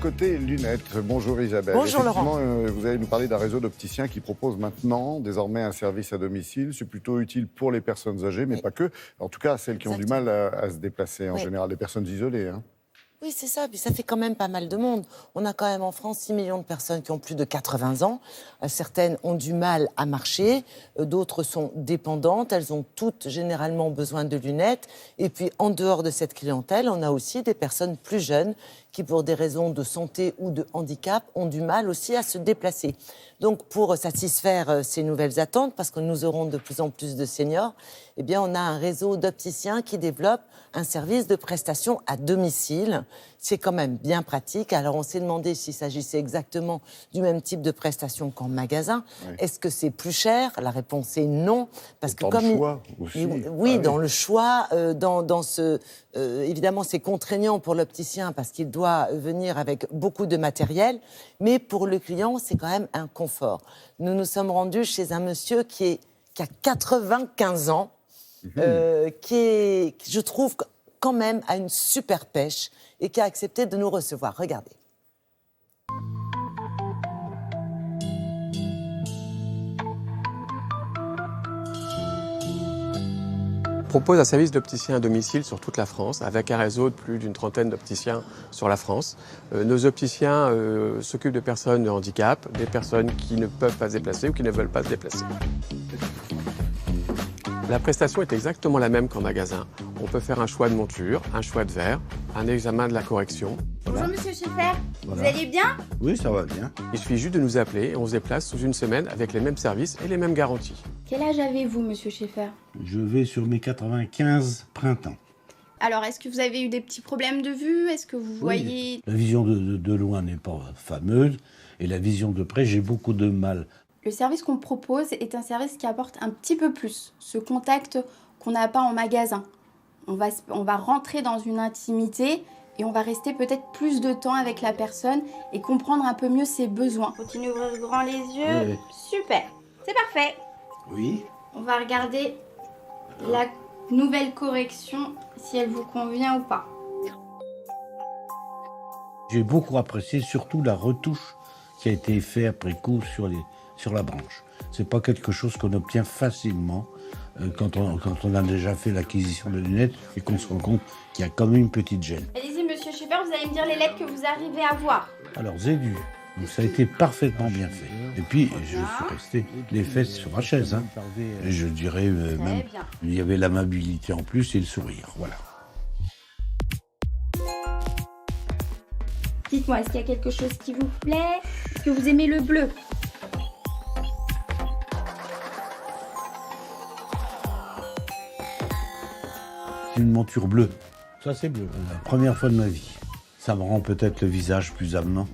Côté lunettes. Bonjour Isabelle. Bonjour Laurent. Vous allez nous parler d'un réseau d'opticiens qui propose maintenant désormais un service à domicile. C'est plutôt utile pour les personnes âgées, mais pas que. En tout cas, celles qui ont du mal à se déplacer, en général, les personnes isolées. Hein. Oui, c'est ça. Puis ça fait quand même pas mal de monde. On a quand même en France 6 millions de personnes qui ont plus de 80 ans. Certaines ont du mal à marcher. D'autres sont dépendantes. Elles ont toutes généralement besoin de lunettes. Et puis, en dehors de cette clientèle, on a aussi des personnes plus jeunes qui, pour des raisons de santé ou de handicap, ont du mal aussi à se déplacer. Donc, pour satisfaire ces nouvelles attentes, parce que nous aurons de plus en plus de seniors, eh bien, on a un réseau d'opticiens qui développe un service de prestation à domicile. C'est quand même bien pratique. Alors, on s'est demandé s'il s'agissait exactement du même type de prestation qu'en magasin. Oui. Est-ce que c'est plus cher ? La réponse est non. Parce que comme le choix aussi. Oui, dans le choix, évidemment, c'est contraignant pour l'opticien parce qu'il doit venir avec beaucoup de matériel. Mais pour le client, c'est quand même un confort. Nous nous sommes rendus chez un monsieur qui a 95 ans, qui, je trouve, quand même, a une super pêche et qui a accepté de nous recevoir. Regardez. Propose un service d'opticien à domicile sur toute la France, avec un réseau de plus d'une trentaine d'opticiens sur la France. Nos opticiens s'occupent de personnes de handicap, des personnes qui ne peuvent pas se déplacer ou qui ne veulent pas se déplacer. La prestation est exactement la même qu'en magasin. On peut faire un choix de monture, un choix de verre, un examen de la correction. Bonjour Monsieur Schaeffer, Vous allez bien ? Oui, ça va bien. Il suffit juste de nous appeler et on se déplace sous une semaine avec les mêmes services et les mêmes garanties. Quel âge avez-vous, Monsieur Schaeffer ? Je vais sur mes 95 printemps. Alors, est-ce que vous avez eu des petits problèmes de vue ? Est-ce que vous voyez... La vision de loin n'est pas fameuse et la vision de près, j'ai beaucoup de mal. Le service qu'on propose est un service qui apporte un petit peu plus, ce contact qu'on n'a pas en magasin. On va rentrer dans une intimité et on va rester peut-être plus de temps avec la personne et comprendre un peu mieux ses besoins. Continuez à ouvrir grand les yeux. Oui. Super, c'est parfait. Oui. On va regarder la nouvelle correction, si elle vous convient ou pas. J'ai beaucoup apprécié surtout la retouche qui a été faite après coup sur la branche. C'est pas quelque chose qu'on obtient facilement quand on a déjà fait l'acquisition de lunettes et qu'on se rend compte qu'il y a quand même une petite gêne. Allez-y, Monsieur Schaeffer, vous allez me dire les lettres que vous arrivez à voir. Alors, Zédu, donc ça a été parfaitement bien fait. Et puis, je suis resté les fesses sur la chaise. Hein. Et je dirais même, il y avait l'amabilité en plus et le sourire. Voilà. Dites-moi, est-ce qu'il y a quelque chose qui vous plaît ? Est-ce que vous aimez le bleu ? Une monture bleue. Ça, c'est bleu. La première fois de ma vie. Ça me rend peut-être le visage plus avenant.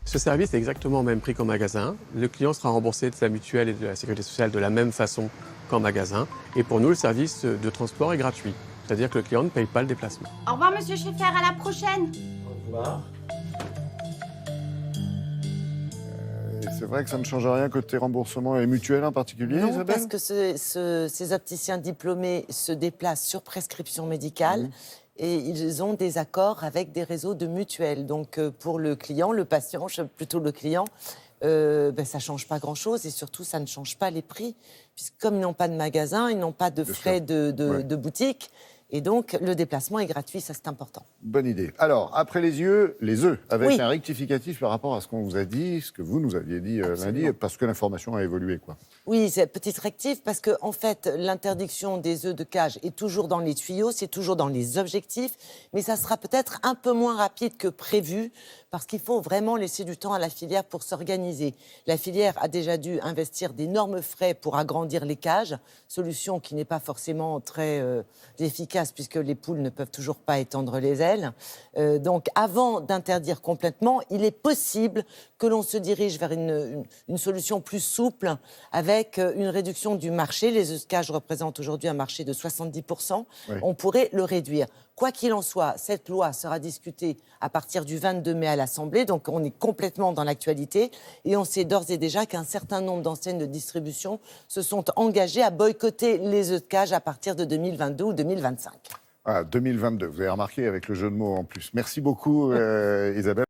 Ce service est exactement au même prix qu'en magasin. Le client sera remboursé de sa mutuelle et de la sécurité sociale de la même façon qu'en magasin. Et pour nous, le service de transport est gratuit. C'est-à-dire que le client ne paye pas le déplacement. Au revoir, Monsieur Schaeffer, à la prochaine. Au revoir. C'est vrai que ça ne change rien côté remboursement et mutuelle en particulier, Non, Isabelle ? parce que ces opticiens diplômés se déplacent sur prescription médicale et ils ont des accords avec des réseaux de mutuelles. Donc pour le client, le patient, plutôt le client, ça ne change pas grand-chose et surtout ça ne change pas les prix. Puisque comme ils n'ont pas de magasin, ils n'ont pas de frais de boutique. Et donc, le déplacement est gratuit, ça c'est important. Bonne idée. Alors, après les yeux, les œufs, avec un rectificatif par rapport à ce qu'on vous a dit, ce que vous nous aviez dit lundi, parce que l'information a évolué, quoi. Oui, c'est petite rectif, parce que en fait, l'interdiction des œufs de cage est toujours dans les tuyaux, c'est toujours dans les objectifs, mais ça sera peut-être un peu moins rapide que prévu, parce qu'il faut vraiment laisser du temps à la filière pour s'organiser. La filière a déjà dû investir d'énormes frais pour agrandir les cages, solution qui n'est pas forcément très efficace, puisque les poules ne peuvent toujours pas étendre les ailes. Donc, avant d'interdire complètement, il est possible que l'on se dirige vers une solution plus souple, avec une réduction du marché. Les œufs de cage représentent aujourd'hui un marché de 70%. Oui. On pourrait le réduire. Quoi qu'il en soit, cette loi sera discutée à partir du 22 mai à l'Assemblée, donc on est complètement dans l'actualité et on sait d'ores et déjà qu'un certain nombre d'enseignes de distribution se sont engagées à boycotter les œufs de cage à partir de 2022 ou 2025. Ah, 2022, vous avez remarqué avec le jeu de mots en plus. Merci beaucoup Isabelle.